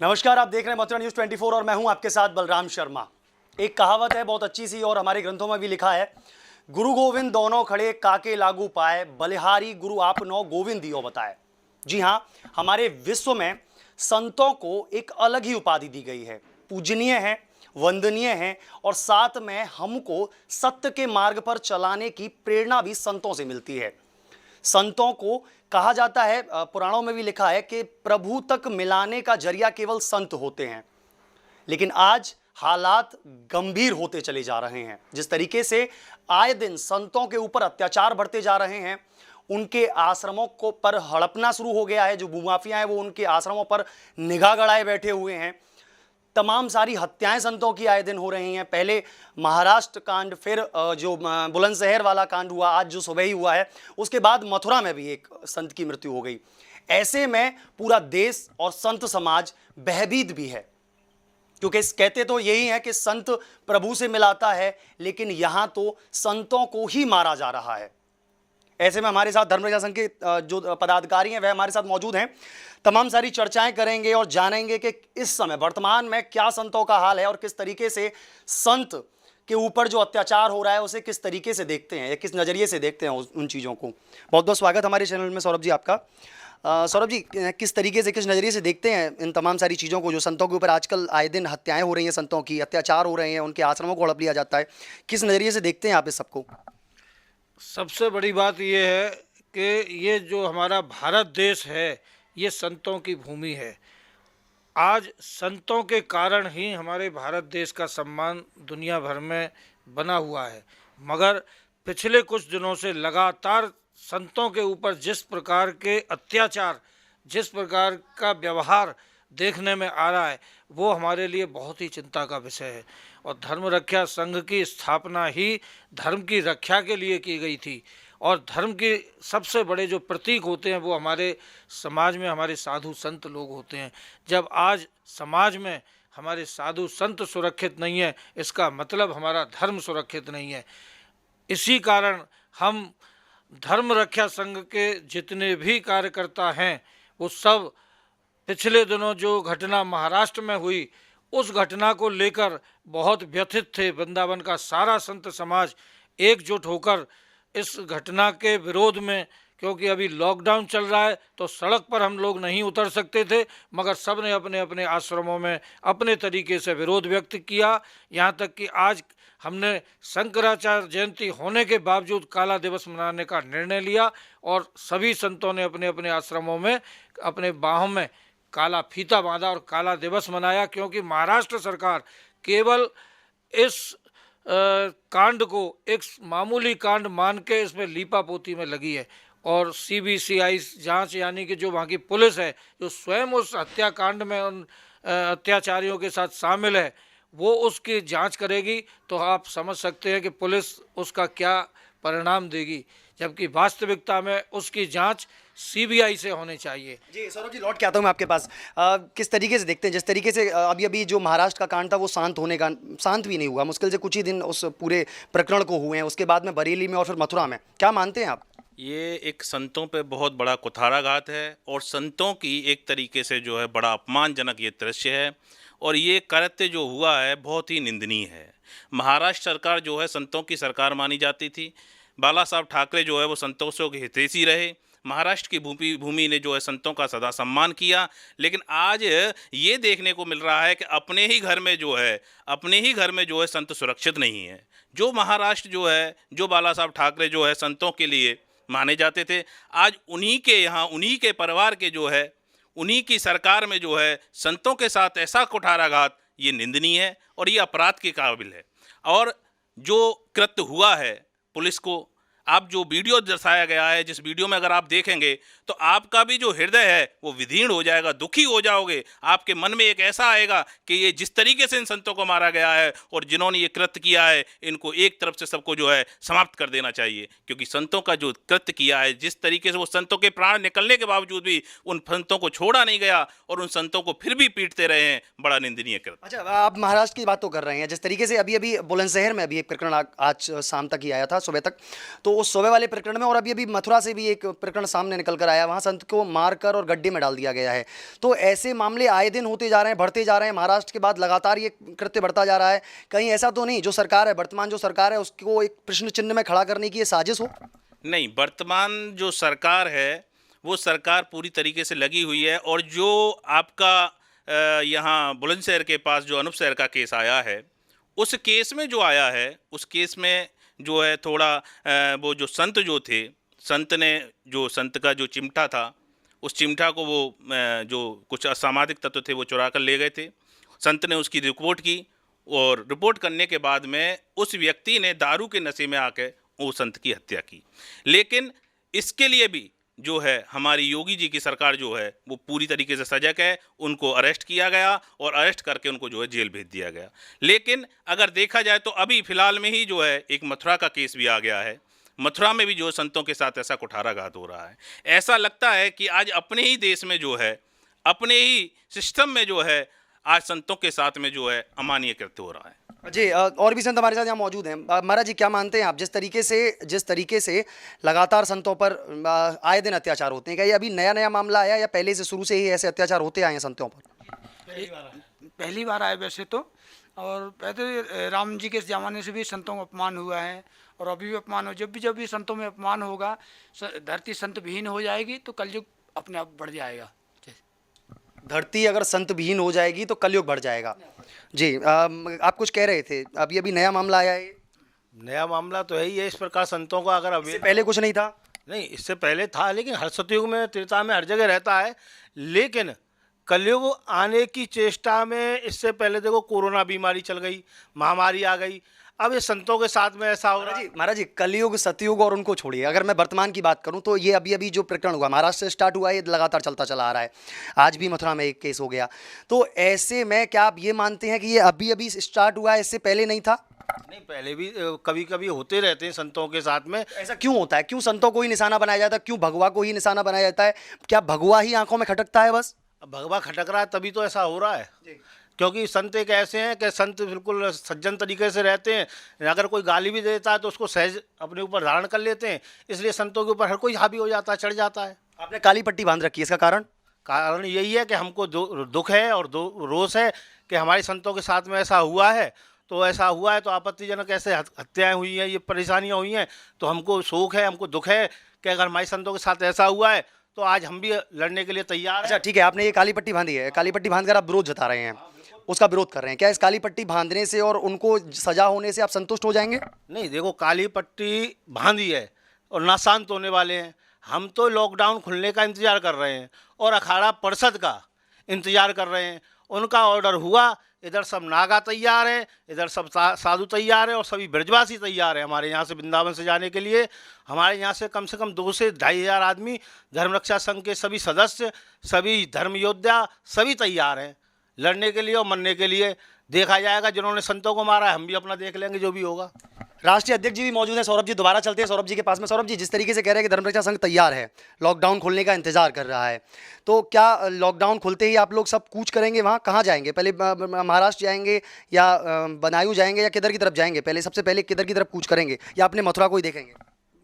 नमस्कार, आप देख रहे हैं मथुरा न्यूज़ 24 और मैं हूं आपके साथ बलराम शर्मा। एक कहावत है बहुत अच्छी सी और हमारे ग्रंथों में भी लिखा है, गुरु गोविंद दोनों खड़े काके लागू पाए, बलिहारी गुरु आप नौ गोविंद दियो बताए। जी हाँ, हमारे विश्व में संतों को एक अलग ही उपाधि दी गई है, पूजनीय है, वंदनीय है और साथ में हमको सत्य के मार्ग पर चलाने की प्रेरणा भी संतों से मिलती है। संतों को कहा जाता है, पुराणों में भी लिखा है कि प्रभु तक मिलाने का जरिया केवल संत होते हैं। लेकिन आज हालात गंभीर होते चले जा रहे हैं। जिस तरीके से आए दिन संतों के ऊपर अत्याचार बढ़ते जा रहे हैं, उनके आश्रमों को पर हड़पना शुरू हो गया है। जो भूमाफिया हैं वो उनके आश्रमों पर निगाह गड़ाए बैठे हुए हैं। तमाम सारी हत्याएं संतों की आए दिन हो रही हैं। पहले महाराष्ट्र कांड, फिर जो बुलंदशहर वाला कांड हुआ, आज जो सुबह ही हुआ है, उसके बाद मथुरा में भी एक संत की मृत्यु हो गई। ऐसे में पूरा देश और संत समाज भयभीत भी है, क्योंकि कहते तो यही है कि संत प्रभु से मिलाता है, लेकिन यहां तो संतों को ही मारा जा रहा है। ऐसे में हमारे साथ धर्म रक्षा संघ के जो पदाधिकारी हैं वह हमारे साथ मौजूद हैं। तमाम सारी चर्चाएं करेंगे और जानेंगे कि इस समय वर्तमान में क्या संतों का हाल है और किस तरीके से संत के ऊपर जो अत्याचार हो रहा है उसे किस तरीके से देखते हैं या किस नज़रिए से देखते हैं उन चीज़ों को। बहुत बहुत स्वागत हमारे चैनल में सौरभ जी आपका। सौरभ जी, किस तरीके से, किस नज़रिए से देखते हैं इन तमाम सारी चीज़ों को, जो संतों के ऊपर आजकल आए दिन हत्याएं हो रही हैं, संतों की अत्याचार हो रहे हैं, उनके आश्रमों को हड़प लिया जाता है, किस नज़रिए से देखते हैं आप इस सबको? सबसे बड़ी बात यह है कि ये जो हमारा भारत देश है ये संतों की भूमि है। आज संतों के कारण ही हमारे भारत देश का सम्मान दुनिया भर में बना हुआ है। मगर पिछले कुछ दिनों से लगातार संतों के ऊपर जिस प्रकार के अत्याचार, जिस प्रकार का व्यवहार देखने में आ रहा है, वो हमारे लिए बहुत ही चिंता का विषय है। और धर्म रक्षा संघ की स्थापना ही धर्म की रक्षा के लिए की गई थी। और धर्म के सबसे बड़े जो प्रतीक होते हैं वो हमारे समाज में हमारे साधु संत लोग होते हैं। जब आज समाज में हमारे साधु संत सुरक्षित नहीं है, इसका मतलब हमारा धर्म सुरक्षित नहीं है। इसी कारण हम धर्म रक्षा संघ के जितने भी कार्यकर्ता हैं वो सब पिछले दिनों जो घटना महाराष्ट्र में हुई उस घटना को लेकर बहुत व्यथित थे। वृंदावन का सारा संत समाज एकजुट होकर इस घटना के विरोध में, क्योंकि अभी लॉकडाउन चल रहा है तो सड़क पर हम लोग नहीं उतर सकते थे, मगर सब ने अपने अपने आश्रमों में अपने तरीके से विरोध व्यक्त किया। यहाँ तक कि आज हमने शंकराचार्य जयंती होने के बावजूद काला दिवस मनाने का निर्णय लिया और सभी संतों ने अपने अपने आश्रमों में अपने बाहों में काला फीता बांधा और काला दिवस मनाया। क्योंकि महाराष्ट्र सरकार केवल इस कांड को एक मामूली कांड मान के इसमें लीपापोती में लगी है। और सीबीसीआई जांच, यानी कि जो वहाँ की पुलिस है जो स्वयं उस हत्याकांड में उन अत्याचारियों के साथ शामिल है, वो उसकी जांच करेगी। तो आप समझ सकते हैं कि पुलिस उसका क्या परिणाम देगी, जबकि वास्तविकता में उसकी जांच सीबीआई से होनी चाहिए। जी सौरभ जी, लौट के आता हूँ मैं आपके पास। किस तरीके से देखते हैं, जिस तरीके से अभी अभी जो महाराष्ट्र का कांड था वो शांत भी नहीं हुआ, मुश्किल से कुछ ही दिन उस पूरे प्रकरण को हुए हैं, उसके बाद में बरेली में और फिर मथुरा में, क्या मानते हैं आप? ये एक संतों पे बहुत बड़ा कुठाराघात है और संतों की एक तरीके से जो है बड़ा अपमानजनक ये दृश्य है। और ये कृत्य जो हुआ है बहुत ही निंदनीय है। महाराष्ट्र सरकार जो है संतों की सरकार मानी जाती थी। बाला साहब ठाकरे जो है वो संतों के हितैषी रहे। महाराष्ट्र की भूमि ने जो है संतों का सदा सम्मान किया। लेकिन आज ये देखने को मिल रहा है कि अपने ही घर में जो है संत सुरक्षित नहीं है। जो महाराष्ट्र जो है, जो बाला साहब ठाकरे जो है संतों के लिए माने जाते थे, आज उन्हीं के यहाँ, उन्हीं के परिवार के जो है, उन्हीं की सरकार में जो है संतों के साथ ऐसा कुठाराघात, ये निंदनीय है और ये अपराध के काबिल है। और जो कृत्य हुआ है, पुलिस को आप जो वीडियो दर्शाया गया है, जिस वीडियो में अगर आप देखेंगे तो आपका भी जो हृदय है वो विदीर्ण हो जाएगा, दुखी हो जाओगे। आपके मन में एक ऐसा आएगा कि ये जिस तरीके से इन संतों को मारा गया है और जिन्होंने ये कृत्य किया है, इनको एक तरफ से सबको जो है समाप्त कर देना चाहिए। क्योंकि संतों का जो कृत्य किया है, जिस तरीके से वो संतों के प्राण निकलने के बावजूद भी उन संतों को छोड़ा नहीं गया और उन संतों को फिर भी पीटते रहे हैं, बड़ा निंदनीय कृत्य। अच्छा, आप महाराष्ट्र की बात तो कर रहे हैं, जिस तरीके से अभी अभी बुलंदशहर में अभी एक प्रकरण आज शाम तक ही आया था, सुबह तक, तो उस सुबह वाले प्रकरण में और अभी अभी मथुरा से भी एक प्रकरण सामने निकल कर आया, वहाँ संत को मारकर और गड्ढे में डाल दिया गया है। तो ऐसे मामले आए दिन होते जा रहे हैं, बढ़ते जा रहे हैं। महाराष्ट्र के बाद लगातार ये कृत्य बढ़ता जा रहा है। कहीं ऐसा तो नहीं जो सरकार है, वर्तमान जो सरकार है, उसको एक प्रश्न चिन्ह में खड़ा करने की ये साजिश हो? नहीं, वर्तमान जो सरकार है वो सरकार पूरी तरीके से लगी हुई है। और जो आपका यहाँ बुलंदशहर के पास जो अनूप शहर का केस आया है, उस केस में जो आया है, उस केस में जो है थोड़ा वो जो संत जो थे, संत ने जो संत का जो चिमटा था, उस चिमटा को वो जो कुछ असामाजिक तत्व थे वो चुरा कर ले गए थे। संत ने उसकी रिपोर्ट की और रिपोर्ट करने के बाद में उस व्यक्ति ने दारू के नशे में आके वो संत की हत्या की। लेकिन इसके लिए भी जो है हमारी योगी जी की सरकार जो है वो पूरी तरीके से सजग है। उनको अरेस्ट किया गया और अरेस्ट करके उनको जो है जेल भेज दिया गया। लेकिन अगर देखा जाए तो अभी फ़िलहाल में ही जो है एक मथुरा का केस भी आ गया है। मथुरा में भी जो संतों के साथ ऐसा कुठाराघात हो रहा है। ऐसा लगता है कि आज अपने ही देश में जो है, अपने ही सिस्टम में जो है, आज संतों के साथ में जो है अमानवीय कृत्य हो रहा है। जी, और भी संत हमारे साथ यहाँ मौजूद हैं। महाराज जी, क्या मानते हैं आप, जिस तरीके से लगातार संतों पर आए दिन अत्याचार होते हैं, क्या ये अभी नया नया मामला आया या पहले से शुरू से ही ऐसे अत्याचार होते आए हैं संतों पर? पहली बार आए वैसे तो, और पहले राम जी के ज़माने से भी संतों का अपमान हुआ है और अभी भी अपमान हो। जब भी संतों में अपमान होगा, धरती संत विहीन हो जाएगी तो कलयुग अपने आप बढ़ जाएगा। धरती अगर संत विहीन हो जाएगी तो कलयुग बढ़ जाएगा। जी, आप कुछ कह रहे थे, अभी नया मामला आया है। नया मामला तो है ही है। इस प्रकार संतों का अगर इससे पहले कुछ नहीं था? नहीं, इससे पहले था, लेकिन हर सतयुग में, त्रेता में, हर जगह रहता है। लेकिन कलयुग आने की चेष्टा में इससे पहले देखो कोरोना बीमारी चल गई, महामारी आ गई। अब ये संतों के साथ में ऐसा हो रहा है। महाराज जी, कलयुग, सतयुग और उनको छोड़िए, अगर मैं वर्तमान की बात करूं तो ये अभी जो प्रकरण हुआ महाराष्ट्र से स्टार्ट हुआ है, ये लगातार चलता चला आ रहा है। आज भी मथुरा में एक केस हो गया। तो ऐसे में क्या आप ये मानते हैं कि ये अभी स्टार्ट हुआ है, इससे पहले नहीं था? नहीं, पहले भी कभी कभी होते रहते हैं संतों के साथ में। ऐसा क्यों होता है? क्यों संतों को ही निशाना बनाया जाता है? क्यों भगवा को ही निशाना बनाया जाता है? क्या भगवा ही आंखों में खटकता है बस? अब भगवा खटक रहा है तभी तो ऐसा हो रहा है। क्योंकि संत एक ऐसे हैं कि संत बिल्कुल सज्जन तरीके से रहते हैं। अगर कोई गाली भी देता है तो उसको सहज अपने ऊपर धारण कर लेते हैं। इसलिए संतों के ऊपर हर कोई हावी हो जाता है, चढ़ जाता है। आपने काली पट्टी बांध रखी है, इसका कारण यही है कि हमको दुख है और रोष है कि हमारे संतों के साथ में ऐसा हुआ है। तो ऐसा हुआ है तो आपत्तिजनक ऐसे हत्याएं हुई हैं, ये परेशानियां हुई हैं, तो हमको शोक है, हमको दुख है कि अगर हमारे संतों के साथ ऐसा हुआ है तो आज हम भी लड़ने के लिए तैयार हैं। अच्छा, ठीक है, आपने ये काली पट्टी बांधी है, काली पट्टी बांधकर आप विरोध जता रहे हैं, उसका विरोध कर रहे हैं। क्या इस काली पट्टी बांधने से और उनको सजा होने से आप संतुष्ट हो जाएंगे? नहीं, देखो, काली पट्टी बांधी है और ना शांत होने वाले हैं। हम तो लॉकडाउन खुलने का इंतजार कर रहे हैं और अखाड़ा परिषद का इंतजार कर रहे हैं। उनका ऑर्डर हुआ, इधर सब नागा तैयार हैं, इधर सब साधु तैयार हैं और सभी ब्रजवासी तैयार हैं हमारे यहाँ से वृंदावन से जाने के लिए। हमारे यहाँ से कम 2 से 2,500 आदमी, धर्म रक्षा संघ के सभी सदस्य, सभी धर्म योद्धा, सभी तैयार हैं लड़ने के लिए और मरने के लिए। देखा जाएगा, जिन्होंने संतों को मारा है हम भी अपना देख लेंगे जो भी होगा। राष्ट्रीय अध्यक्ष जी भी मौजूद हैं, सौरभ जी। दोबारा चलते हैं सौरभ जी के पास में। सौरभ जी, जिस तरीके से कह रहे हैं कि धर्म रक्षा संघ तैयार है, लॉकडाउन खोलने का इंतजार कर रहा है, तो क्या लॉकडाउन खुलते ही आप लोग सब कूच करेंगे? वहाँ कहाँ जाएंगे? पहले महाराष्ट्र जाएंगे या बदायूं जाएंगे या किधर की तरफ जाएंगे? पहले सबसे पहले किधर की तरफ कूच करेंगे या अपने मथुरा को ही देखेंगे?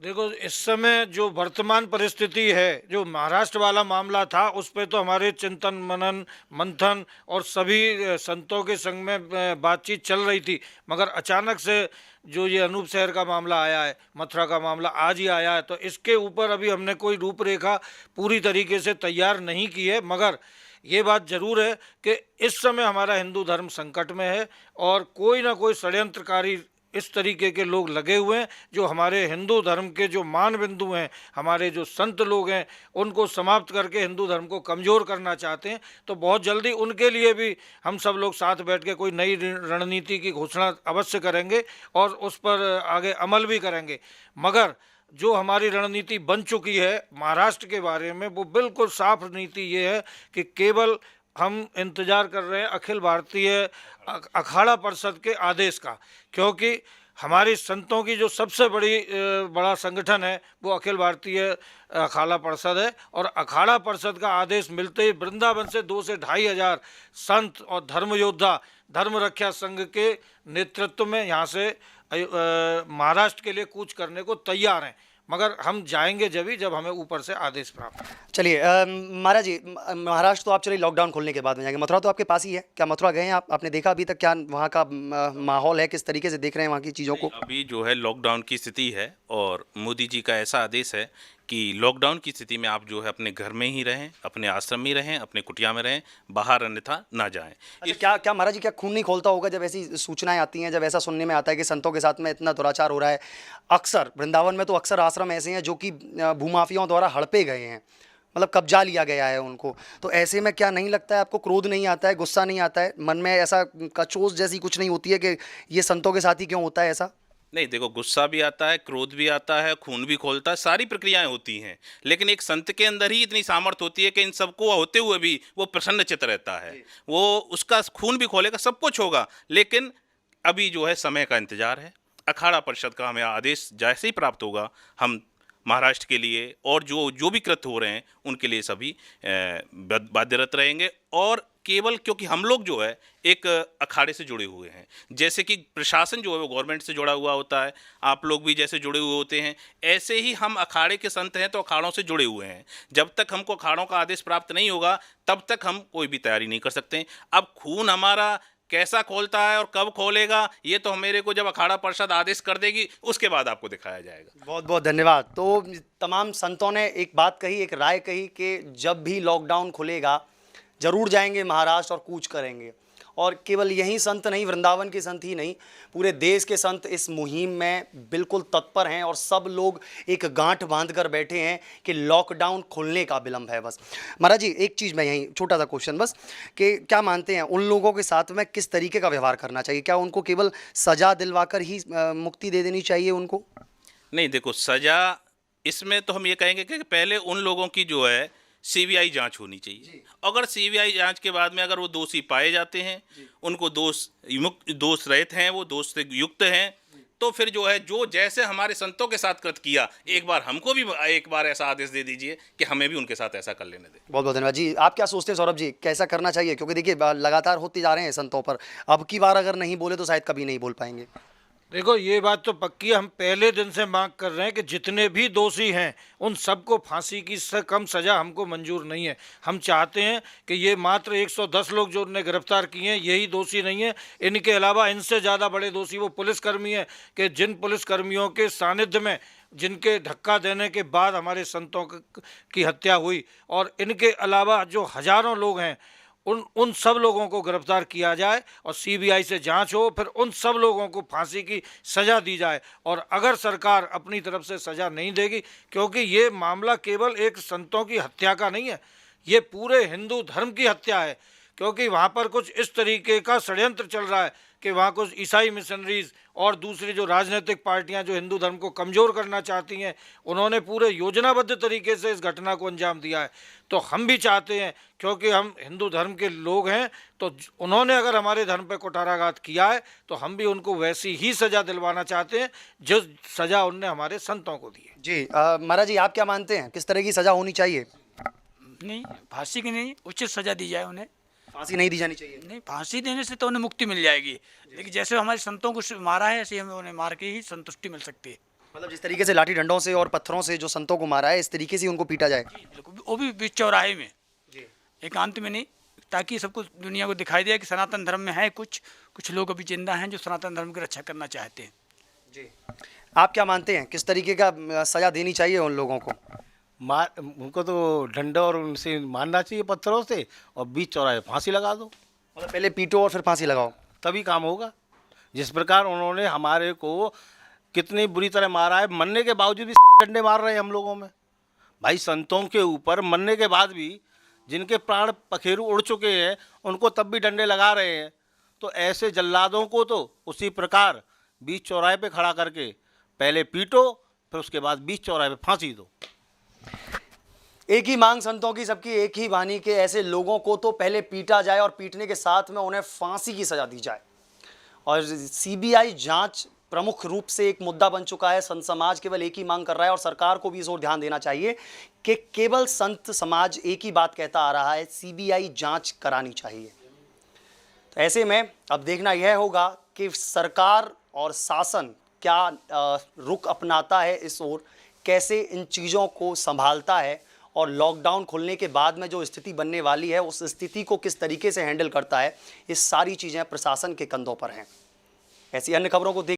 देखो, इस समय जो वर्तमान परिस्थिति है, जो महाराष्ट्र वाला मामला था, उस पे तो हमारे चिंतन मनन मंथन और सभी संतों के संग में बातचीत चल रही थी। मगर अचानक से जो ये अनूप शहर का मामला आया है, मथुरा का मामला आज ही आया है, तो इसके ऊपर अभी हमने कोई रूपरेखा पूरी तरीके से तैयार नहीं की है। मगर ये बात जरूर है कि इस समय हमारा हिंदू धर्म संकट में है और कोई ना कोई षड्यंत्रकारी इस तरीके के लोग लगे हुए हैं जो हमारे हिंदू धर्म के जो मान बिंदु हैं, हमारे जो संत लोग हैं, उनको समाप्त करके हिंदू धर्म को कमज़ोर करना चाहते हैं। तो बहुत जल्दी उनके लिए भी हम सब लोग साथ बैठ के कोई नई रणनीति की घोषणा अवश्य करेंगे और उस पर आगे अमल भी करेंगे। मगर जो हमारी रणनीति बन चुकी है महाराष्ट्र के बारे में, वो बिल्कुल साफ नीति ये है कि केवल हम इंतज़ार कर रहे हैं अखिल भारतीय अखाड़ा परिषद के आदेश का, क्योंकि हमारे संतों की जो सबसे बड़ा संगठन है वो अखिल भारतीय अखाड़ा परिषद है। और अखाड़ा परिषद का आदेश मिलते ही वृंदावन से 2 से 2,500 संत और धर्म योद्धा धर्म रक्षा संघ के नेतृत्व में यहाँ से महाराष्ट्र के लिए कूच करने को तैयार हैं। मगर हम जाएंगे जब हमें ऊपर से आदेश प्राप्त हो। चलिए महाराज जी, महाराष्ट्र तो आप चलिए लॉकडाउन खोलने के बाद में जाएंगे, मथुरा तो आपके पास ही है, क्या मथुरा गए हैं आप? आपने देखा अभी तक क्या वहाँ का माहौल है, किस तरीके से देख रहे हैं वहाँ की चीज़ों को? अभी जो है लॉकडाउन की स्थिति है और मोदी जी का ऐसा आदेश है कि लॉकडाउन की स्थिति में आप जो है अपने घर में ही रहें, अपने आश्रम में रहें, अपने कुटिया में रहें, बाहर अन्यथा ना जाएं। अच्छा, क्या महाराज जी, क्या खून नहीं खोलता होगा जब ऐसी सूचनाएं आती हैं, जब ऐसा सुनने में आता है कि संतों के साथ में इतना दुराचार हो रहा है? अक्सर वृंदावन में तो अक्सर आश्रम ऐसे हैं जो कि भूमाफियाओं द्वारा हड़पे गए हैं, मतलब कब्जा लिया गया है उनको, तो ऐसे में क्या नहीं लगता है आपको, क्रोध नहीं आता है, गुस्सा नहीं आता है मन में, ऐसा कचोस जैसी कुछ नहीं होती है कि ये संतों के साथ ही क्यों होता है ऐसा? नहीं, देखो, गुस्सा भी आता है, क्रोध भी आता है, खून भी खोलता है, सारी प्रक्रियाएं होती हैं, लेकिन एक संत के अंदर ही इतनी सामर्थ्य होती है कि इन सबको होते हुए भी वो प्रसन्न चित्त रहता है। वो उसका खून भी खोलेगा, सब कुछ होगा, लेकिन अभी जो है समय का इंतजार है। अखाड़ा परिषद का हमें आदेश जैसे ही प्राप्त होगा, हम महाराष्ट्र के लिए और जो भी कृत्य हो रहे हैं उनके लिए सभी बाध्यरत रहेंगे। और केवल क्योंकि हम लोग जो है एक अखाड़े से जुड़े हुए हैं, जैसे कि प्रशासन जो है वो गवर्नमेंट से जुड़ा हुआ होता है, आप लोग भी जैसे जुड़े हुए होते हैं, ऐसे ही हम अखाड़े के संत हैं तो अखाड़ों से जुड़े हुए हैं। जब तक हमको अखाड़ों का आदेश प्राप्त नहीं होगा तब तक हम कोई भी तैयारी नहीं कर सकते। अब खून हमारा कैसा खोलता है और कब खोलेगा, ये तो मेरे को जब अखाड़ा परिषद आदेश कर देगी उसके बाद आपको दिखाया जाएगा। बहुत बहुत धन्यवाद। तो तमाम संतों ने एक बात कही, एक राय कही कि जब भी लॉकडाउन खुलेगा जरूर जाएंगे महाराष्ट्र और कूच करेंगे। और केवल यही संत नहीं, वृंदावन के संत ही नहीं, पूरे देश के संत इस मुहिम में बिल्कुल तत्पर हैं और सब लोग एक गांठ बांध कर बैठे हैं कि लॉकडाउन खुलने का विलंब है बस। महाराज जी, एक चीज़ मैं यहीं छोटा सा क्वेश्चन बस, कि क्या मानते हैं उन लोगों के साथ में किस तरीके का व्यवहार करना चाहिए? क्या उनको केवल सज़ा दिलवाकर ही मुक्ति दे देनी चाहिए उनको? नहीं, देखो, सजा इसमें तो हम ये कहेंगे कि पहले उन लोगों की जो है सीबीआई जांच होनी चाहिए। अगर सीबीआई जांच के बाद में अगर वो दोषी पाए जाते हैं, उनको दोष रहित हैं, वो दोष से युक्त हैं, तो फिर जो है जो जैसे हमारे संतों के साथ कृत किया, एक बार हमको भी एक बार ऐसा आदेश दे दीजिए कि हमें भी उनके साथ ऐसा कर लेने दें। बहुत बहुत धन्यवाद जी। आप क्या सोचते हैं सौरभ जी, कैसा करना चाहिए? क्योंकि देखिए लगातार होते जा रहे हैं संतों पर, अब की बार अगर नहीं बोले तो शायद कभी नहीं बोल पाएंगे। देखो, ये बात तो पक्की है, हम पहले दिन से मांग कर रहे हैं कि जितने भी दोषी हैं उन सबको फांसी की से कम सज़ा हमको मंजूर नहीं है। हम चाहते हैं कि ये मात्र 110 लोग जो उन्हें गिरफ्तार किए हैं यही दोषी नहीं है, इनके अलावा इनसे ज़्यादा बड़े दोषी वो पुलिसकर्मी हैं कि जिन पुलिसकर्मियों के सानिध्य में, जिनके धक्का देने के बाद हमारे संतों की हत्या हुई, और इनके अलावा जो हज़ारों लोग हैं उन सब लोगों को गिरफ्तार किया जाए और सीबीआई से जांच हो, फिर उन सब लोगों को फांसी की सज़ा दी जाए। और अगर सरकार अपनी तरफ से सज़ा नहीं देगी, क्योंकि ये मामला केवल एक संतों की हत्या का नहीं है, ये पूरे हिंदू धर्म की हत्या है, क्योंकि वहाँ पर कुछ इस तरीके का षड्यंत्र चल रहा है कि वहाँ कुछ ईसाई मिशनरीज और दूसरी जो राजनीतिक पार्टियां जो हिंदू धर्म को कमज़ोर करना चाहती हैं, उन्होंने पूरे योजनाबद्ध तरीके से इस घटना को अंजाम दिया है। तो हम भी चाहते हैं, क्योंकि हम हिंदू धर्म के लोग हैं, तो उन्होंने अगर हमारे धर्म पर कुठाराघात किया है तो हम भी उनको वैसी ही सज़ा दिलवाना चाहते हैं जो सज़ा उनने हमारे संतों को दी है। जी महाराज जी, आप क्या मानते हैं किस तरह की सज़ा होनी चाहिए? नहीं, फांसी की नहीं, उचित सज़ा दी जाए उन्हें। फांसी नहीं दी जानी चाहिए? नहीं, फांसी देने से तो उन्हें मुक्ति मिल जाएगी, लेकिन जैसे हमारे संतों को मारा है ऐसे हमें उन्हें मार के ही संतुष्टि मिल सकती है। मतलब जिस तरीके से लाठी डंडों से और पत्थरों से जो संतों को मारा है, इस तरीके से उनको पीटा जाए? बिल्कुल, वो भी बीच चौराहे में, एकांत में नहीं, ताकि सबको दुनिया को दिखाई दे कि सनातन धर्म में है कुछ लोग अभी जिंदा हैं जो सनातन धर्म की रक्षा करना चाहते हैं। जी, आप क्या मानते हैं किस तरीके का सज़ा देनी चाहिए उन लोगों को? उनको तो डंडा और उनसे मारना चाहिए पत्थरों से, और बीच चौराहे फांसी लगा दो। मतलब पहले पीटो और फिर फांसी लगाओ, तभी काम होगा। जिस प्रकार उन्होंने हमारे को कितनी बुरी तरह मारा है, मरने के बावजूद भी डंडे मार रहे हैं हम लोगों में। भाई, संतों के ऊपर मरने के बाद भी जिनके प्राण पखेरु उड़ चुके हैं उनको तब भी डंडे लगा रहे हैं। तो ऐसे जल्लादों को तो उसी प्रकार बीच चौराहे पे खड़ा करके पहले पीटो, फिर उसके बाद बीच चौराहे पे फांसी दो। एक ही मांग संतों की, सबकी एक ही वाणी के ऐसे लोगों को तो पहले पीटा जाए और पीटने के साथ में उन्हें फांसी की सज़ा दी जाए। और सीबीआई जांच प्रमुख रूप से एक मुद्दा बन चुका है। संत समाज केवल एक ही मांग कर रहा है और सरकार को भी इस ओर ध्यान देना चाहिए कि केवल संत समाज एक ही बात कहता आ रहा है, सीबीआई जांच करानी चाहिए। तो ऐसे में अब देखना यह होगा कि सरकार और शासन क्या रुख अपनाता है इस ओर कैसे इन चीज़ों को संभालता है और लॉकडाउन खुलने के बाद में जो स्थिति बनने वाली है उस स्थिति को किस तरीके से हैंडल करता है, ये सारी चीज़ें प्रशासन के कंधों पर हैं। ऐसी अन्य खबरों को देख